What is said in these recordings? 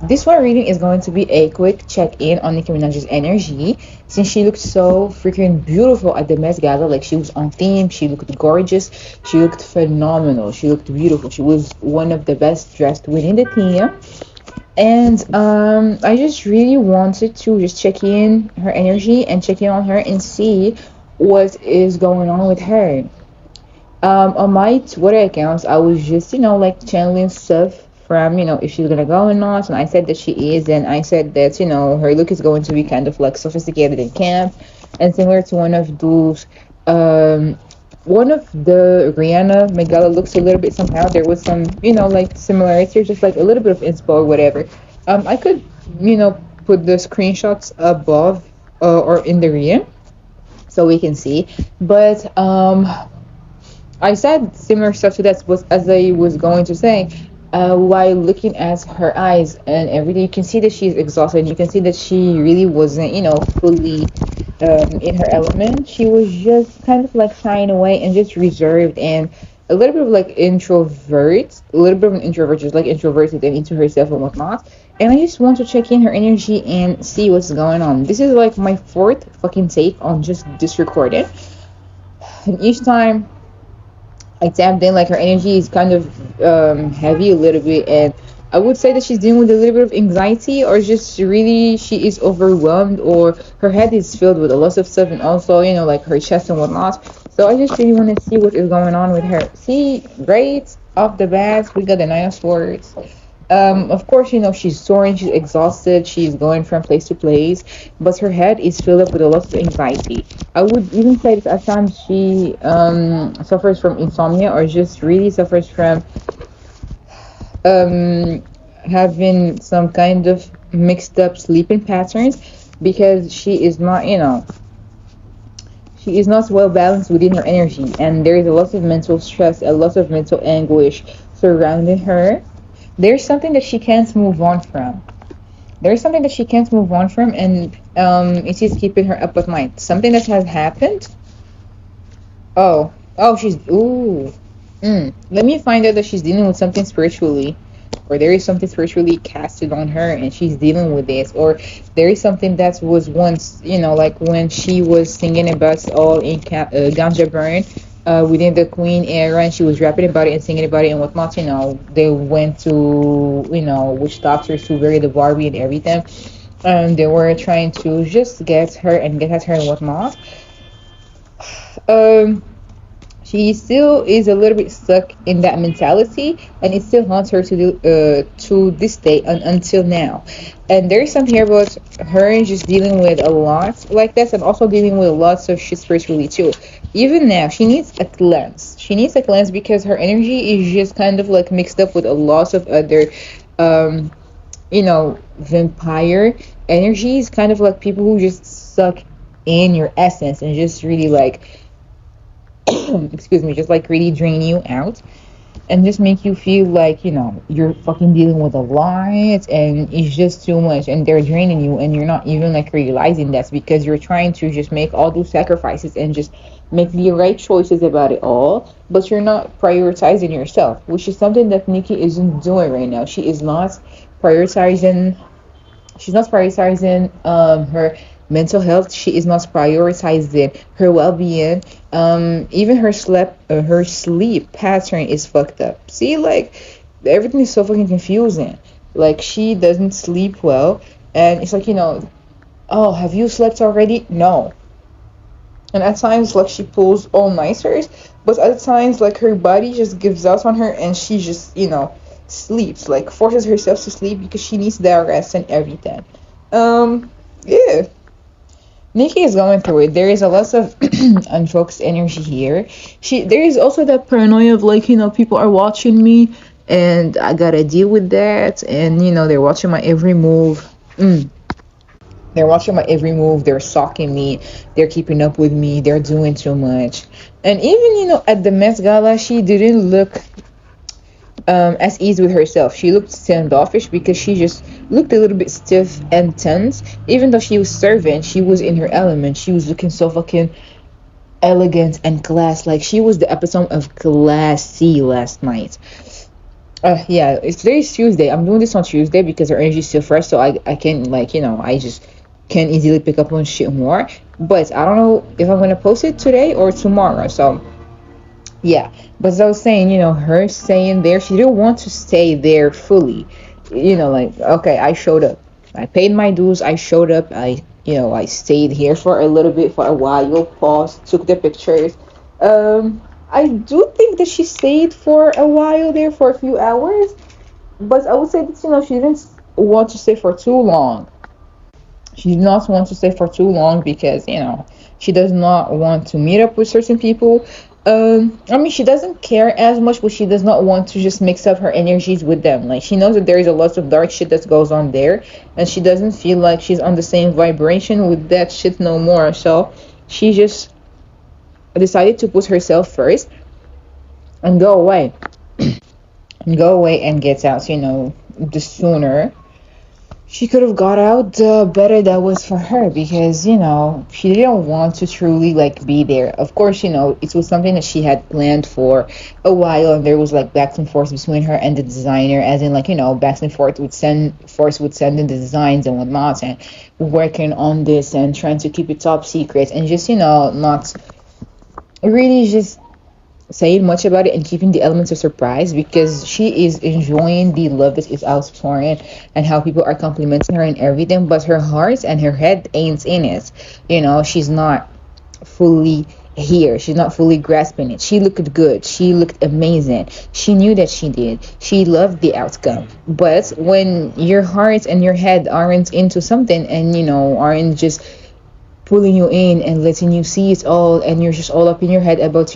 This one reading is going to be a quick check-in on Nicki Minaj's energy since she looked so freaking beautiful at the Met Gala. Like she was on theme, she looked gorgeous, she looked phenomenal, she looked beautiful. She was one of the best dressed within the team. And I just really wanted to just check in her energy and check in on her and see what is going on with her. On my Twitter accounts, I was just, like channeling stuff from, if she's gonna go or not. And I said that she is, and I said that, her look is going to be kind of like sophisticated and camp, and similar to one of the Rihanna Met Gala looks a little bit somehow. There was some, like similarity, or just like a little bit of inspo or whatever. I could, put the screenshots above or in the rear so we can see. But I said similar stuff to that was as I was going to say. While looking at her eyes and everything, you can see that she's exhausted. You can see that she really wasn't, fully in her element. She was just kind of like shying away and just reserved and a little bit of like introvert, a little bit of an introvert, just like introverted and into herself and whatnot. And I just want to check in her energy and see what's going on. This is like my fourth fucking take on just this recording. And each time I tapped in, like her energy is kind of heavy a little bit, and I would say that she's dealing with a little bit of anxiety, or just really she is overwhelmed, or her head is filled with a lot of stuff, and also like her chest and whatnot. So I just really want to see what is going on with her. See, right off the bat, we got the Nine of Swords. Of course, she's soaring, she's exhausted, she's going from place to place, but her head is filled up with a lot of anxiety. I would even say that at times she suffers from insomnia, or just really suffers from having some kind of mixed up sleeping patterns, because she is not well balanced within her energy, and there is a lot of mental stress, a lot of mental anguish surrounding her. There's something that she can't move on from. There's something that she can't move on from, and it is keeping her up at night. Something that has happened. Oh, she's ooh. Let me find out that she's dealing with something spiritually, or there is something spiritually casted on her, and she's dealing with this, or there is something that was once, like when she was singing about all in ganja burn. Within the Queen era, and she was rapping about it and singing about it and whatnot. They went to witch doctors to bury the Barbie and everything. They were trying to just get her and get at her and whatnot. She still is a little bit stuck in that mentality, and it still haunts her to this day and until now. And there's something here about her just dealing with a lot like this, and also dealing with lots of shit spiritually too. Even now, she needs a cleanse. She needs a cleanse because her energy is just kind of like mixed up with a lot of other, vampire energies, kind of like people who just suck in your essence and just really like excuse me, just like really drain you out and just make you feel like you're fucking dealing with a lot and it's just too much, and they're draining you, and you're not even like realizing that's because you're trying to just make all those sacrifices and just make the right choices about it all, but you're not prioritizing yourself, which is something that Nicki isn't doing right now. Prioritizing she's not prioritizing her mental health. She is not prioritizing her well-being. Even her sleep pattern is fucked up. See, like everything is so fucking confusing. Like she doesn't sleep well, and it's like oh, have you slept already? No. And at times like she pulls all nighters, but at times like her body just gives out on her, and she just sleeps, like forces herself to sleep because she needs that rest and everything. Yeah. Nikki is going through it. There is a lot of unfocused energy here. There is also that paranoia of like, people are watching me and I gotta deal with that, and they're watching my every move. They're watching my every move, they're stalking me, they're keeping up with me, they're doing too much. And even, at the Met Gala, she didn't look as ease with herself. She looked standoffish because she just looked a little bit stiff and tense. Even though she was serving, she was in her element. She was looking so fucking elegant and class. Like she was the epitome of classy last night. Yeah, it's today's Tuesday. I'm doing this on Tuesday because our energy is still fresh, so I can like I just can easily pick up on shit more. But I don't know if I'm gonna post it today or tomorrow. So yeah, but as I was saying, her staying there, she didn't want to stay there fully. Like, okay, I showed up. I paid my dues. I showed up. I stayed here for a little bit, for a while, paused, took the pictures. I do think that she stayed for a while there, for a few hours, but I would say that, she didn't want to stay for too long. She did not want to stay for too long because, she does not want to meet up with certain people. I mean, she doesn't care as much, but she does not want to just mix up her energies with them. Like, she knows that there is a lot of dark shit that goes on there, and she doesn't feel like she's on the same vibration with that shit no more. So she just decided to put herself first and go away. And go away and get out, the sooner she could have got out, the better that was for her, because she didn't want to truly like be there. Of course, it was something that she had planned for a while, and there was like back and forth between her and the designer, as in like back and forth would send in the designs and whatnot, and working on this and trying to keep it top secret, and just not really just saying much about it and keeping the elements of surprise, because she is enjoying the love that is outpouring and how people are complimenting her and everything, but her heart and her head ain't in it. She's not fully here. She's not fully grasping it. She looked good. She looked amazing. She knew that she did. She loved the outcome. But when your heart and your head aren't into something, and aren't just pulling you in and letting you see it all, and you're just all up in your head about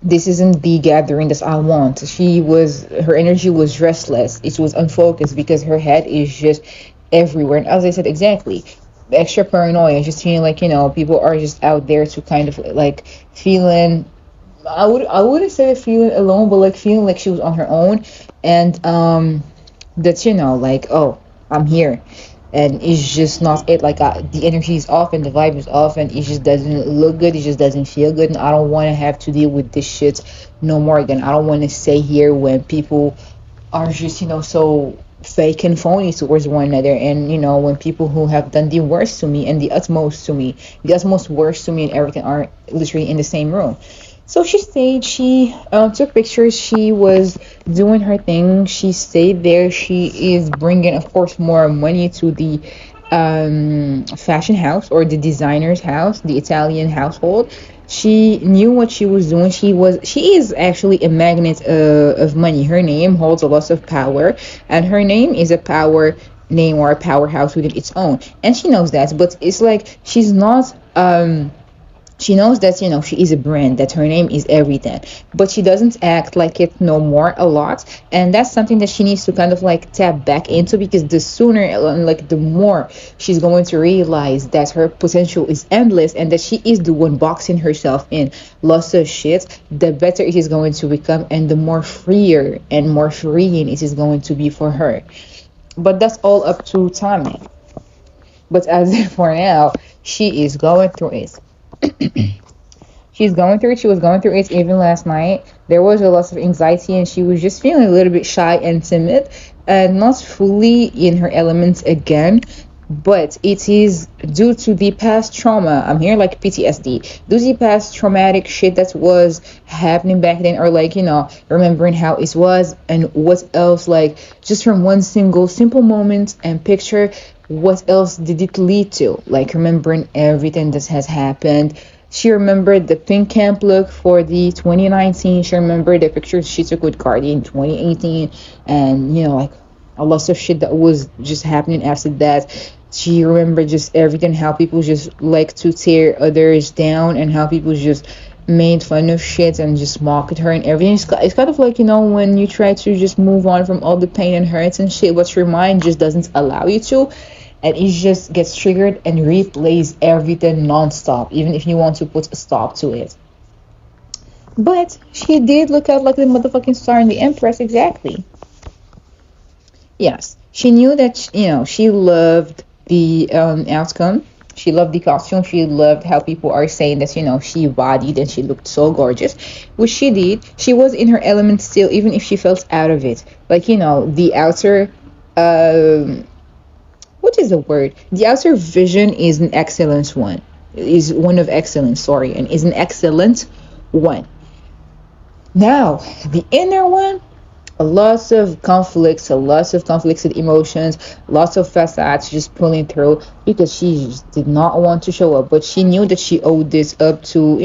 this isn't the gathering that I want. Her energy was restless. It was unfocused because her head is just everywhere. And as I said, exactly, extra paranoia, just feeling like, people are just out there to kind of like feeling, I wouldn't say feeling alone, but like feeling like she was on her own. And, that, like, oh, I'm here. And it's just not it. Like, the energy is off and the vibe is off, and it just doesn't look good. It just doesn't feel good, and I don't want to have to deal with this shit no more again. I don't want to stay here when people are just so fake and phony towards one another, and when people who have done the worst to me and the utmost worst to me and everything are literally in the same room. So she stayed. She took pictures. She was doing her thing. She stayed there. She is bringing, of course, more money to the fashion house, or the designer's house, the Italian household. She knew what she was doing. She is actually a magnet of money. Her name holds a lot of power, and her name is a power name, or a powerhouse within its own. And she knows that, but it's like she's not. She knows that she is a brand, that her name is everything, but she doesn't act like it no more a lot, and that's something that she needs to kind of like tap back into, because the sooner and like the more she's going to realize that her potential is endless, and that she is the one boxing herself in lots of shit, the better it is going to become, and the more freer and more freeing it is going to be for her. But that's all up to timing. But as for now, she is going through it. She's going through it. She was going through it even last night. There was a lot of anxiety, and she was just feeling a little bit shy and timid, and not fully in her elements again. But it is due to the past trauma. I'm here like PTSD. Due to the past traumatic shit that was happening back then, or like, remembering how it was and what else, like just from one single simple moment and picture, what else did it lead to? Like remembering everything that has happened. She remembered the pink camp look for the 2019. She remembered the pictures she took with Cardi in 2018, and like a lot of shit that was just happening after that. She remembered just everything, how people just like to tear others down, and how people just made fun of shit and just mocked her and everything. It's kind of like, when you try to just move on from all the pain and hurts and shit, but your mind just doesn't allow you to, and it just gets triggered and replays everything non-stop, even if you want to put a stop to it. But she did look out like the motherfucking star and the empress, exactly. Yes, she knew that she loved the outcome. She loved the costume. She loved how people are saying that, she bodied and she looked so gorgeous, which she did. She was in her element still, even if she felt out of it. Like, the outer, um, what is the word? The outer vision is an excellence one, is one of excellence, sorry, and is an excellent one. Now, the inner one, lots of conflicted emotions, lots of facades just pulling through because she just did not want to show up, but she knew that she owed this up to,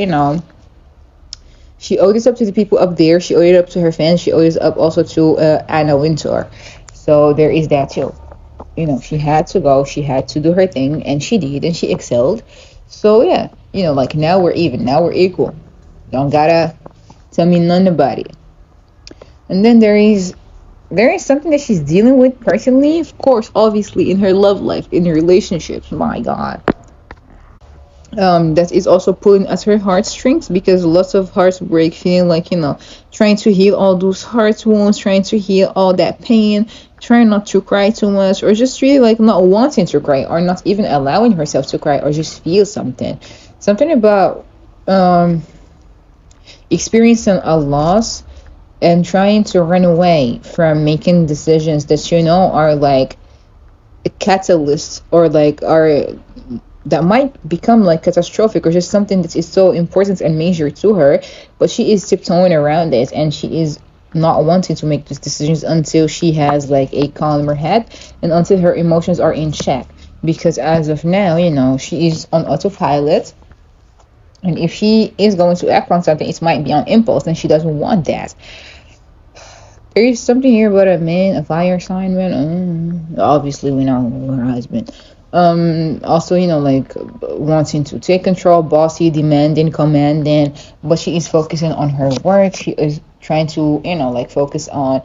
she owed this up to the people up there. She owed it up to her fans. She owed it up also to Anna Wintour. So there is that too. She had to go. She had to do her thing, and she did, and she excelled. So yeah, like now we're even. Now we're equal. Don't gotta tell me none about it. And then there is something that she's dealing with personally, of course, obviously in her love life, in her relationships. My God, that is also pulling at her heartstrings because lots of heartbreak, feeling like trying to heal all those heart wounds, trying to heal all that pain, trying not to cry too much, or just really like not wanting to cry, or not even allowing herself to cry, or just feel something about experiencing a loss and trying to run away from making decisions that are like a catalyst, or like are that might become like catastrophic, or just something that is so important and major to her, but she is tiptoeing around it, and she is not wanting to make these decisions until she has like a calmer head, and until her emotions are in check, because as of now, she is on autopilot, and if she is going to act on something, it might be on impulse, and she doesn't want that. There is something here about a man, a fire sign man. Obviously, we know her husband. Also, like wanting to take control, bossy, demanding, commanding, but she is focusing on her work. She is trying to, like focus on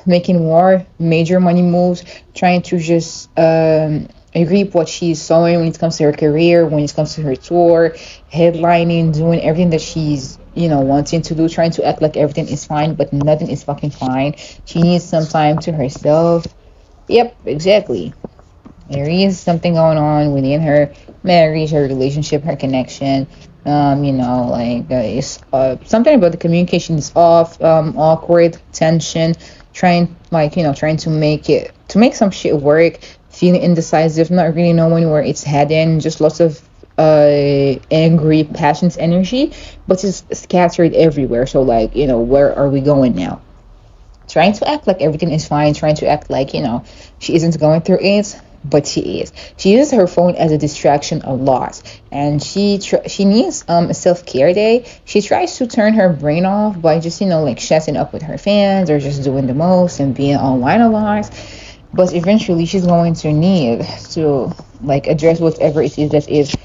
making more major money moves, trying to just reap what she's sowing when it comes to her career, when it comes to her tour, headlining, doing everything that she's wanting to do, trying to act like everything is fine, but nothing is fucking fine. She needs some time to herself. Yep, exactly. There is something going on within her marriage, her relationship, her connection. It's something about the communication is off, awkward, tension, trying to make some shit work, feeling indecisive, not really knowing where it's heading, just lots of angry, passionate energy, but it's scattered everywhere. So like, where are we going now? Trying to act like everything is fine, trying to act like, she isn't going through it, but she is. She uses her phone as a distraction a lot, and she needs a self-care day. She tries to turn her brain off by just, like chatting up with her fans, or just doing the most and being online a lot. But eventually she's going to need to like address whatever it is that is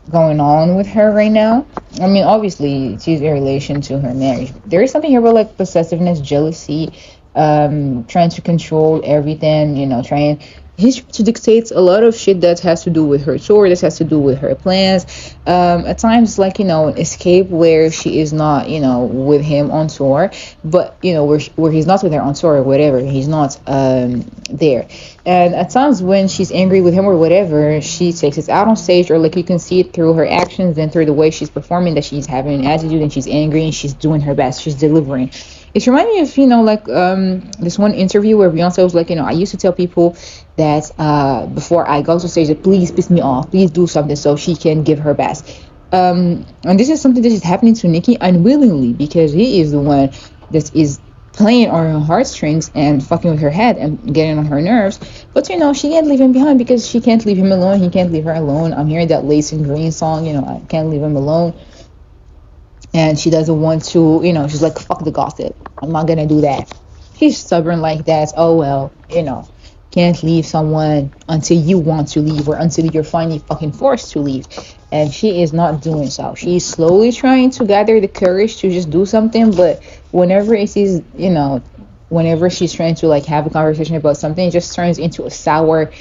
going on with her right now. I mean, obviously, she's in relation to her marriage. There is something here about like possessiveness, jealousy, trying to control everything, trying. He's trying to dictate a lot of shit that has to do with her tour, that has to do with her plans. At times, like, an escape where she is not, with him on tour, but, where he's not with her on tour or whatever, he's not there. And at times when she's angry with him or whatever, she takes it out on stage, or like you can see it through her actions and through the way she's performing, that she's having an attitude and she's angry and she's doing her best, she's delivering. It reminds me of, like this one interview where Beyonce was like, I used to tell people that before I go to stage, that please piss me off, please do something so she can give her best. And this is something that is happening to Nicki unwillingly, because he is the one that is playing on her heartstrings and fucking with her head and getting on her nerves. But she can't leave him behind, because she can't leave him alone, he can't leave her alone. I'm hearing that Lace and Green song, I can't leave him alone. And she doesn't want to, she's like, fuck the gossip, I'm not gonna do that. She's stubborn like that. Oh well, can't leave someone until you want to leave, or until you're finally fucking forced to leave. And she is not doing so. She's slowly trying to gather the courage to just do something, but whenever it is, whenever she's trying to like have a conversation about something, it just turns into a sour,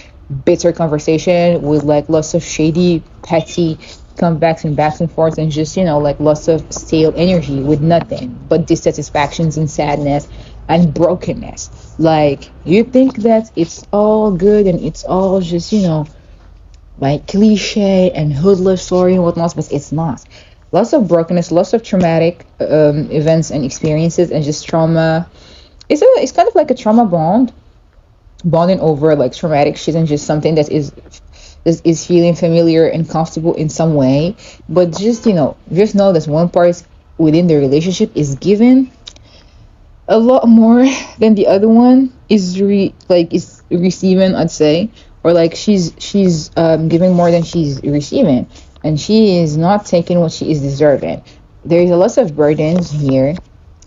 bitter conversation with like lots of shady, petty comebacks and backs and forths, and just like lots of stale energy with nothing but dissatisfactions and sadness and brokenness. Like, you think that it's all good and it's all just like cliche and hood love story and whatnot, but it's not. Lots of brokenness, lots of traumatic events and experiences, and just trauma. It's kind of like a trauma bonding over like traumatic shit and just something that is feeling familiar and comfortable in some way. But just know that one part within the relationship is given a lot more than the other one is receiving, I'd say. Or like she's giving more than she's receiving, and she is not taking what she is deserving. There's a lot of burdens here,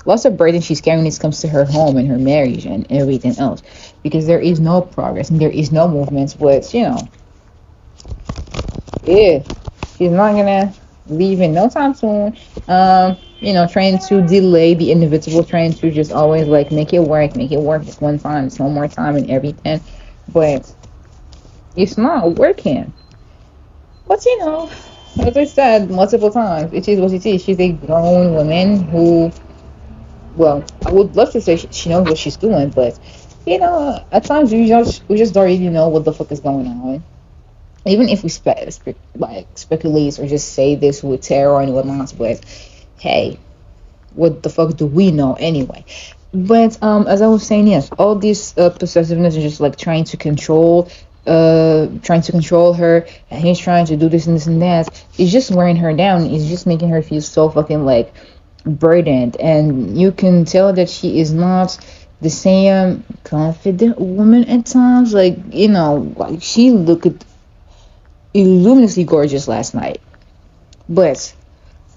lots of burden she's carrying when it comes to her home and her marriage and everything else, because there is no progress and there is no movement. But yeah, she's not gonna leave in no time soon. Trying to delay the inevitable, trying to just always like make it work just one time, just one more time and everything. But it's not working. But as I said multiple times, it is what it is. She's a grown woman who, well, I would love to say she knows what she's doing, but at times we just don't really know what the fuck is going on. Even if we like speculate or just say this with terror and whatnot, but hey, what the fuck do we know anyway? But as I was saying, yes, all this possessiveness is just like trying to control her, and he's trying to do this and this and that. It's just wearing her down. It's just making her feel so fucking like burdened, and you can tell that she is not the same confident woman at times. Like like she looked illuminously gorgeous last night, but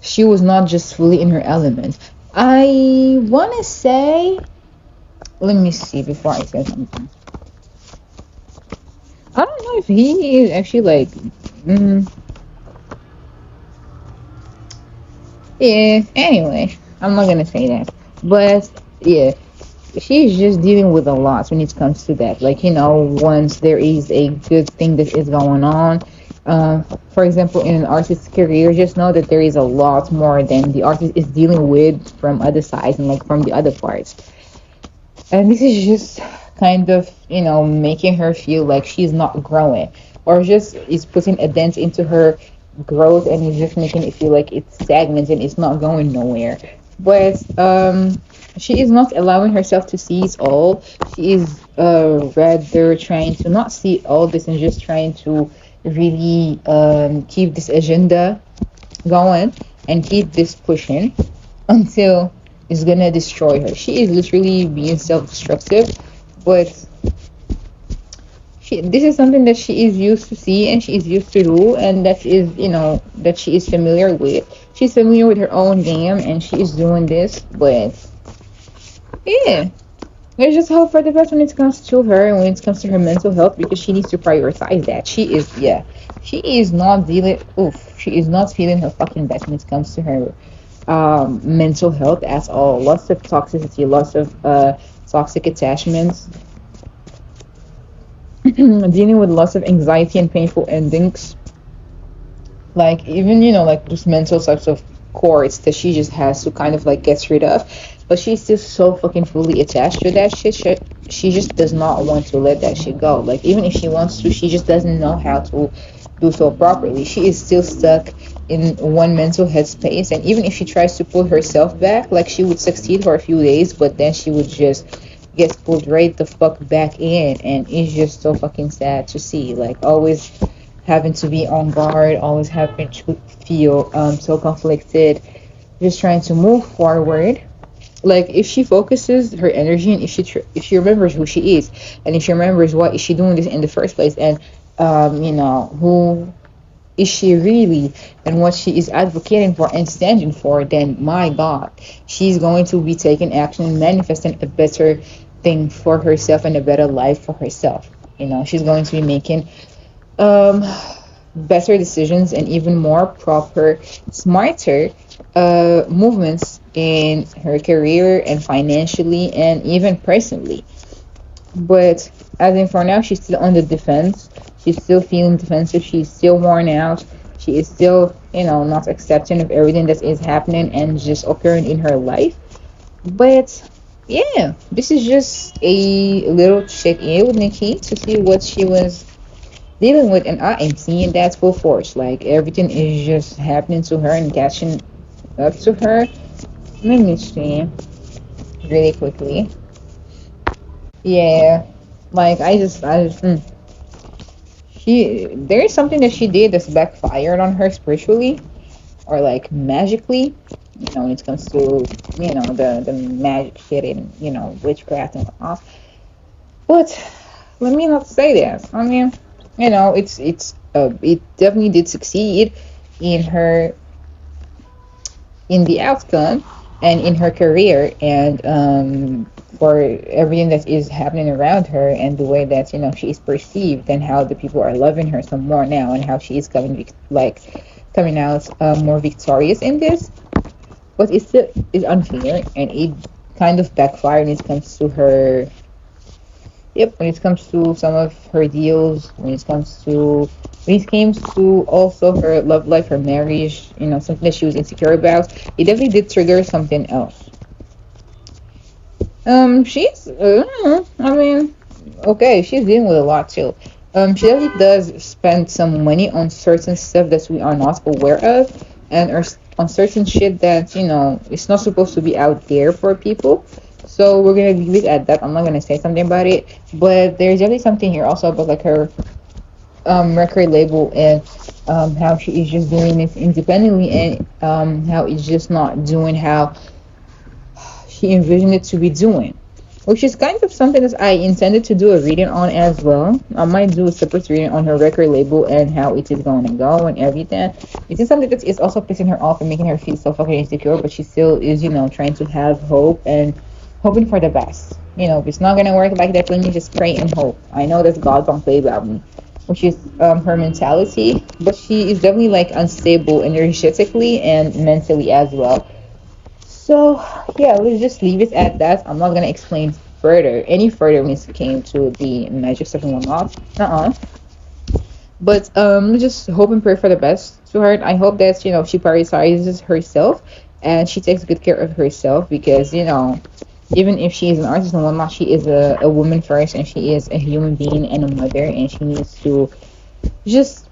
she was not just fully in her element. I want to say, let me see before I say something. I don't know if he is actually like, mm, yeah, anyway, I'm not gonna say that. But yeah, she's just dealing with a lot when it comes to that. Like, once there is a good thing that is going on, for example, in an artist's career, just know that there is a lot more than the artist is dealing with from other sides and like from the other parts. And this is just kind of, making her feel like she's not growing, or just is putting a dent into her growth, and is just making it feel like it's stagnant and it's not going nowhere. But she is not allowing herself to see it all. She is rather trying to not see all this and just trying to really keep this agenda going and keep this pushing until it's gonna destroy her. She is literally being self-destructive, but this is something that she is used to see and she is used to do, and that she is familiar with. She's familiar with her own game, and she is doing this. But yeah, there's just hope for the best when it comes to her and when it comes to her mental health, because she needs to prioritize that. She is not dealing. Oof, she is not feeling her fucking best when it comes to her mental health at all. Lots of toxicity, lots of toxic attachments, dealing with lots of anxiety and painful endings. Like, even like just mental types of cords that she just has to kind of like get rid of, but she's still so fucking fully attached to that shit. She just does not want to let that shit go. Like, even if she wants to, she just doesn't know how to do so properly. She is still stuck in one mental headspace, and even if she tries to pull herself back, like, she would succeed for a few days, but then she would just get pulled right the fuck back in, and it's just so fucking sad to see. Like, always having to be on guard, always having to feel so conflicted, just trying to move forward. Like, if she focuses her energy, and if she remembers who she is, and if she remembers why is she doing this in the first place, and who is she really, and what she is advocating for and standing for, then my god, she's going to be taking action and manifesting a better thing for herself and a better life for herself. She's going to be making um better decisions and even more proper, smarter movements in her career and financially and even personally. But as in for now, she's still on the defense. She's still feeling defensive. She's still worn out. She is still, not accepting of everything that is happening and just occurring in her life. But yeah, this is just a little check in with Nikki to see what she was dealing with, and I am seeing that full force. Like everything is just happening to her and catching up to her. Let me see really quickly. Yeah, like there is something that she did that's backfired on her spiritually or like magically. When it comes to the magic shit and witchcraft and whatnot. But let me not say that. I mean, it definitely did succeed in her in the outcome and in her career and for everything that is happening around her and the way that she is perceived and how the people are loving her some more now and how she is coming out more victorious in this. But it still is unfair and it kind of backfired when it comes to her. Yep, when it comes to some of her deals, when it comes to also her love life, her marriage, something that she was insecure about, it definitely did trigger something else. She's, I mean, okay, she's dealing with a lot too. She definitely does spend some money on certain stuff that we are not aware of, and on certain shit that it's not supposed to be out there for people. So we're gonna leave it at that. I'm not gonna say something about it, but there's definitely something here also about like her record label and how she is just doing this independently and how it's just not doing how she envisioned it to be doing, which is kind of something that I intended to do a reading on as well. I might do a separate reading on her record label and how it is going to go and everything. It is something that is also pissing her off and making her feel so fucking insecure, but she still is, trying to have hope and hoping for the best. If it's not gonna work like that, let me just pray and hope. I know that God don't play about me, which is her mentality, but she is definitely like unstable energetically and mentally as well. So yeah, let's just leave it at that. I'm not gonna explain any further when it came to the magic stuff and whatnot. But let's just hope and pray for the best to her. I hope that she prioritizes herself and she takes good care of herself because even if she is an artist and whatnot, she is a woman first and she is a human being and a mother and she needs to just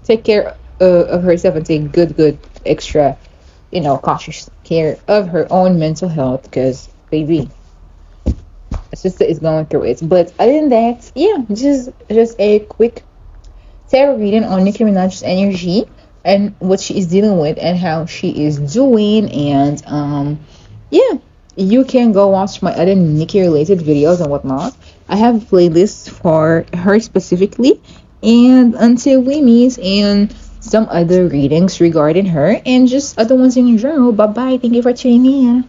take care of herself and take good extra cautious care of her own mental health because baby, a sister is going through it. But other than that, yeah, just a quick tarot reading on Nicki Minaj's energy and what she is dealing with and how she is doing. And yeah, you can go watch my other Nicki related videos and whatnot. I have playlists for her specifically. And until we meet and some other readings regarding her and just other ones in general, bye bye. Thank you for tuning in.